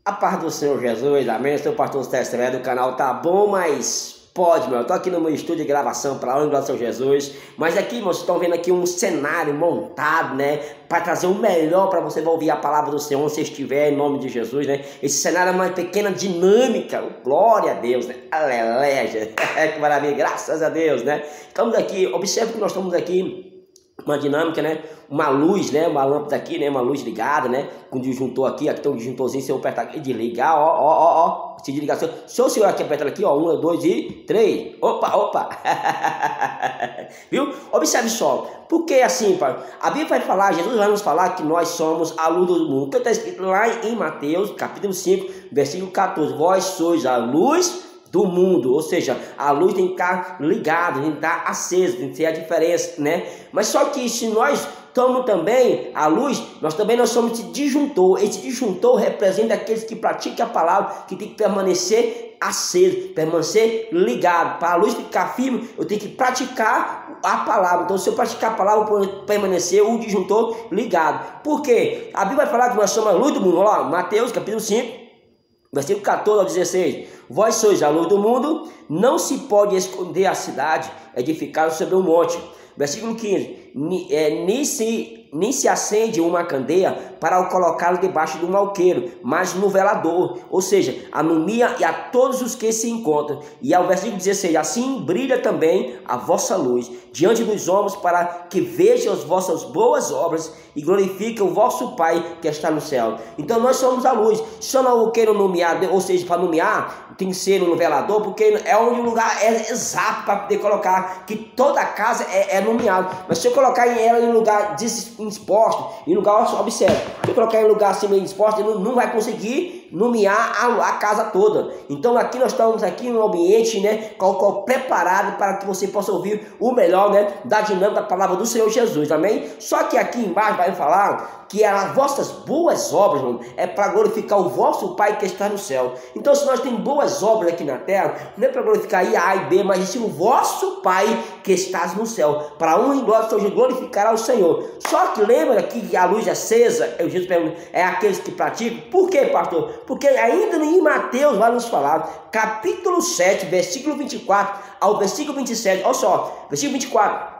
A paz do Senhor Jesus, amém? Eu sou o pastor César do canal Tá Bom, mas pode, meu. Eu tô aqui no meu estúdio de gravação para honra do Senhor Jesus. Mas aqui, vocês estão vendo aqui um cenário montado, né? Para trazer o melhor para você ouvir a palavra do Senhor, se estiver em nome de Jesus, né? Esse cenário é uma pequena dinâmica. Glória a Deus, né? Aleluia. Que maravilha, graças a Deus, né? Estamos aqui, observe que nós estamos aqui. Uma dinâmica, né? Uma luz, né? Uma lâmpada aqui, né? Uma luz ligada, né? Com o disjuntor aqui tem um disjuntorzinho, se eu apertar e desligar, ó. Se desligar, se o senhor aqui apertar aqui, ó, 1, 2 e 3. Opa! Viu? Observe só. Porque assim, pai, a Bíblia vai falar, Jesus vai nos falar que nós somos a luz do mundo. Que está escrito lá em Mateus, capítulo 5, versículo 14. Vós sois a luz do mundo, ou seja, a luz tem que estar ligada, tem que estar acesa, tem que ter a diferença, né? Mas só que se nós estamos também a luz, nós somos esse disjuntor. Esse disjuntor representa aqueles que praticam a palavra, que tem que permanecer aceso, permanecer ligado. Para a luz ficar firme, eu tenho que praticar a palavra. Então, se eu praticar a palavra, eu vou permanecer o disjuntor ligado. Por quê? A Bíblia vai falar que nós somos a luz do mundo. Olha lá, Mateus capítulo 5. Versículo 14 ao 16. Vós sois a luz do mundo, não se pode esconder a cidade edificada sobre um monte. Versículo 15. Nem se acende uma candeia para o colocá-lo debaixo de um alqueiro, mas no velador, ou seja, alumia e a todos os que se encontram. E ao versículo 16, assim brilha também a vossa luz diante dos homens, para que vejam as vossas boas obras e glorifiquem o vosso Pai que está no céu. Então nós somos a luz. Se eu não quero nomear, ou seja, para nomear, tem que ser no velador, porque é onde o lugar é exato para poder colocar, que toda a casa é nomeada. Mas se eu colocar ela em lugar exposto, em lugar, observe, se eu colocar em lugar assim meio exposto, ele não vai conseguir nomear a casa toda. Então aqui nós estamos aqui num ambiente, né, preparado para que você possa ouvir o melhor, né, da dinâmica da palavra do Senhor Jesus, amém? Só que aqui embaixo vai falar que as vossas boas obras, mano, é para glorificar o vosso Pai que está no céu. Então se nós temos boas obras aqui na terra, não é para glorificar aí A e B, mas sim o vosso Pai que está no céu, para honra e glória de glorificar ao Senhor. Só que lembra que a luz acesa, Jesus pergunta, é aqueles que praticam. Por quê, pastor? Porque ainda em Mateus vai nos falar, capítulo 7, versículo 24 ao versículo 27, olha só, versículo 24.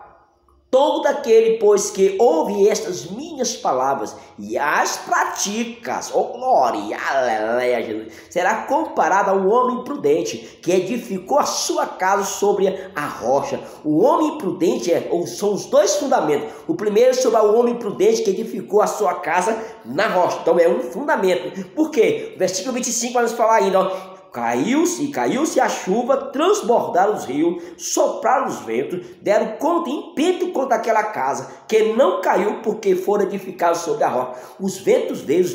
Todo aquele, pois, que ouve estas minhas palavras e as pratica, glória, aleluia, Jesus, será comparado a um homem prudente que edificou a sua casa sobre a rocha. O homem prudente são os dois fundamentos. O primeiro sobre o homem prudente que edificou a sua casa na rocha. Então é um fundamento. Por quê? Versículo 25 vai nos falar ainda, ó. Caiu-se a chuva, transbordaram os rios, sopraram os ventos, deram ímpeto contra aquela casa, que não caiu porque foram edificados sobre a rocha. Os ventos veio,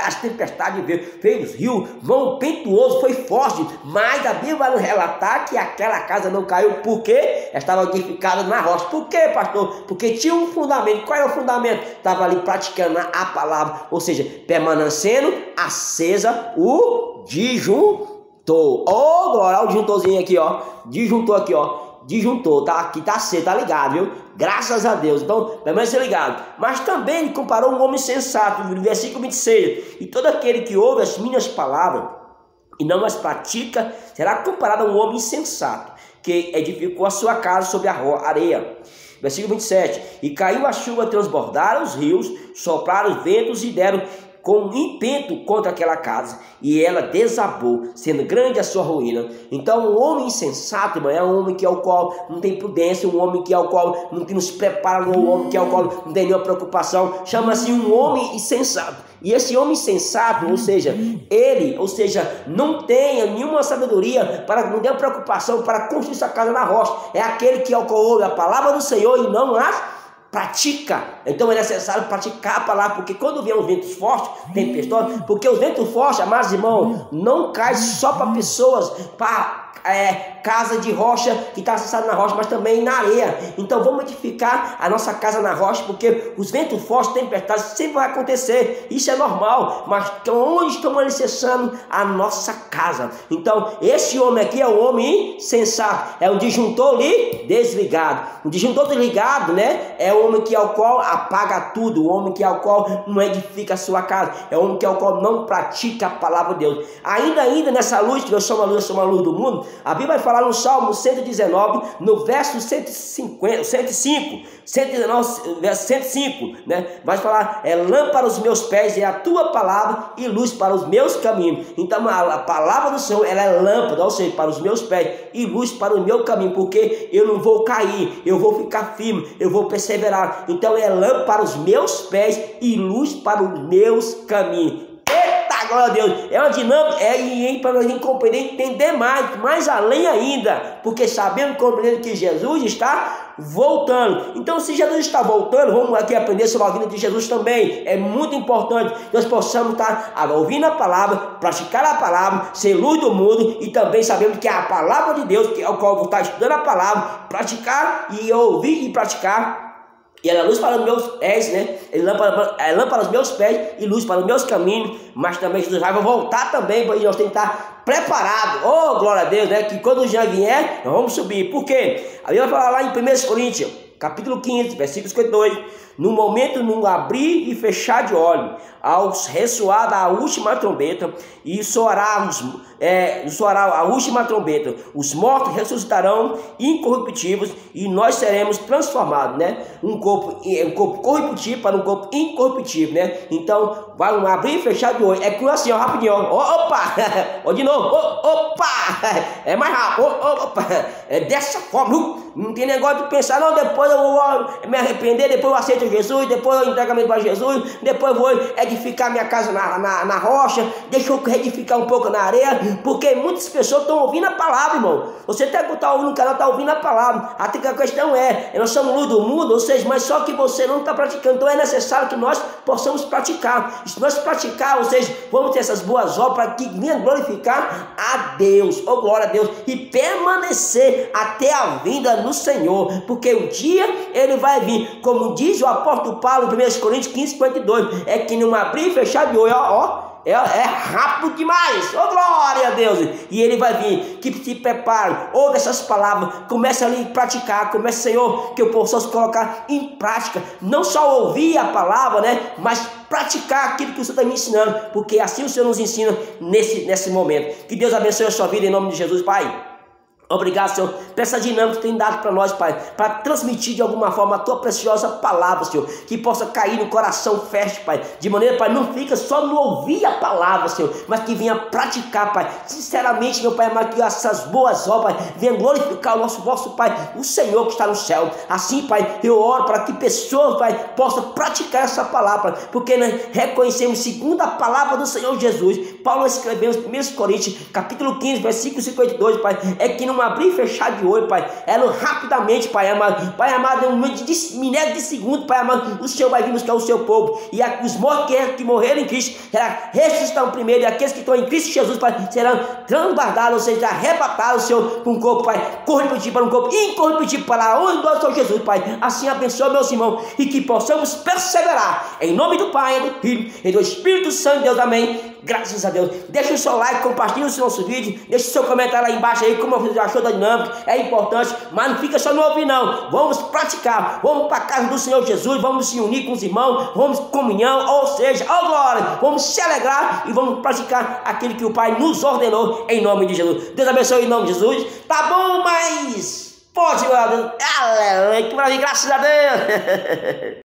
as tempestades veio, os rios, vão impetuoso, foi forte, mas a Bíblia vai nos relatar que aquela casa não caiu porque estava edificada na rocha. Por quê, pastor? Porque tinha um fundamento. Qual é o fundamento? Estava ali praticando a palavra, ou seja, permanecendo acesa o disjuntor. Glória, olha o disjuntorzinho aqui, ó. Disjuntor, tá? Aqui tá cedo, tá ligado, viu? Graças a Deus. Então, permanece ligado. Mas também ele comparou um homem sensato, no versículo 26. E todo aquele que ouve as minhas palavras e não as pratica, será comparado a um homem insensato, que edificou a sua casa sobre a areia. Versículo 27. E caiu a chuva, transbordaram os rios, sopraram os ventos e deram com ímpeto contra aquela casa, e ela desabou, sendo grande a sua ruína. Então, um homem insensato, irmão, é um homem que ao qual não tem prudência, um homem que ao qual não tem nos prepara, um homem que ao qual não tem nenhuma preocupação, chama-se um homem insensato. E esse homem insensato, ou seja, não tem nenhuma sabedoria, não tem preocupação para construir sua casa na rocha. É aquele que ao qual ouve a palavra do Senhor e não as pratica. Então é necessário praticar a palavra, porque quando vier os ventos fortes, tempestade, porque os ventos fortes, amados irmãos, não caem só para pessoas, para casa de rocha que está acessada na rocha, mas também na areia. Então vamos edificar a nossa casa na rocha, porque os ventos fortes, tempestades sempre vai acontecer, isso é normal, mas onde estamos alicerçando a nossa casa? Então esse homem aqui é um homem insensato, é um disjuntor ali desligado. O disjuntor desligado, né, é o homem que ao qual apaga tudo, o homem que ao qual não edifica a sua casa, é o homem que ao qual não pratica a palavra de Deus. Ainda nessa luz, que nós somos a luz do mundo, a Bíblia vai falar no Salmo 119, no verso 105, verso 105, né? Vai falar, lâmpada aos meus pés é a tua palavra e luz para os meus caminhos. Então a palavra do Senhor, ela é lâmpada, ou seja, para os meus pés e luz para o meu caminho, porque eu não vou cair, eu vou ficar firme, eu vou perseverar. Então é lâmpada para os meus pés e luz para os meus caminhos. Eita, glória a Deus! É uma dinâmica, para a gente compreender, entender mais além ainda, porque sabendo, compreendendo que Jesus está voltando. Então, se Jesus está voltando, vamos aqui aprender sobre a vida de Jesus também. É muito importante que nós possamos estar ouvindo a palavra, praticar a palavra, ser luz do mundo, e também sabendo que é a palavra de Deus, que é o qual eu vou estar estudando a palavra, praticar e ouvir e praticar. E ela é luz para os meus pés, né? É lâmpada para os meus pés e luz para os meus caminhos. Mas também Jesus vai voltar também, para nós temos que estar preparados. Oh, glória a Deus, né? Que quando já vier, nós vamos subir. Por quê? A Bíblia vai falar lá em 1 Coríntios, capítulo 15, versículo 52. No momento, no abrir e fechar de olho, ao ressoar da última trombeta, e soará a última trombeta, os mortos ressuscitarão incorruptíveis, e nós seremos transformados, né? Um corpo corruptível para um corpo incorruptível, né? Então, vai um abrir e fechar de olho. É com assim, ó, rapidinho, ó. Opa! Ó, de novo, opa! É mais rápido, opa! É dessa forma, não tem negócio de pensar, não, depois eu vou me arrepender, depois eu aceito Jesus, depois eu entrego a minha para Jesus, depois eu vou edificar minha casa na rocha, deixa eu edificar um pouco na areia, porque muitas pessoas estão ouvindo a palavra, irmão. Você até que está ouvindo o canal, está ouvindo a palavra. Até que a questão nós somos luz do mundo, ou seja, mas só que você não está praticando. Então é necessário que nós possamos praticar. E se nós praticar, ou seja, vamos ter essas boas obras para que venha glorificar a Deus, oh glória a Deus, e permanecer até a vinda do Senhor, porque o dia ele vai vir, como diz o apóstolo Paulo em 1 Coríntios 15, 52, é que não abrir e fechar de olho, é rápido demais, oh glória a Deus, e ele vai vir, que se prepare, ouve essas palavras, comece ali a praticar, comece, Senhor, que eu possa colocar em prática, não só ouvir a palavra, né, mas praticar aquilo que o Senhor está me ensinando, porque assim o Senhor nos ensina nesse momento. Que Deus abençoe a sua vida em nome de Jesus, Pai. Obrigado, Senhor, por essa dinâmica que tem dado para nós, Pai, para transmitir de alguma forma a Tua preciosa palavra, Senhor, que possa cair no coração fértil, Pai, de maneira, Pai, não fica só no ouvir a palavra, Senhor, mas que venha praticar, Pai, sinceramente, meu Pai amado, que essas boas obras, Pai, venham glorificar o vosso Pai, o Senhor que está no céu. Assim, Pai, eu oro para que pessoas, Pai, possam praticar essa palavra, porque nós reconhecemos, segundo a palavra do Senhor Jesus, Paulo escreveu em 1 Coríntios, capítulo 15, versículo 52, Pai, é que não abrir e fechar de olho, Pai, rapidamente, Pai amado, um minério de segundo, Pai amado, o Senhor vai vir buscar o seu povo, e os mortos que morreram em Cristo, ressuscitarão primeiro, e aqueles que estão em Cristo Jesus, Pai, serão transbordados, ou seja, arrebatados, Senhor, para um corpo, Pai, corruptível, para um corpo incorruptível, para a honra do Senhor Jesus, Pai. Assim abençoa, meus irmãos, e que possamos perseverar, em nome do Pai, do Filho e do Espírito Santo de Deus, amém. Graças a Deus. Deixa o seu like, compartilhe o nosso vídeo, deixa o seu comentário aí embaixo aí, como você achou da dinâmica, é importante, mas não fica só no ouvir não, vamos praticar, vamos para a casa do Senhor Jesus, vamos se unir com os irmãos, vamos comunhão, ou seja, ó glória, vamos se alegrar e vamos praticar aquilo que o Pai nos ordenou, em nome de Jesus. Deus abençoe em nome de Jesus. Tá bom, mas pode, aleluia, que maravilha, graças a Deus.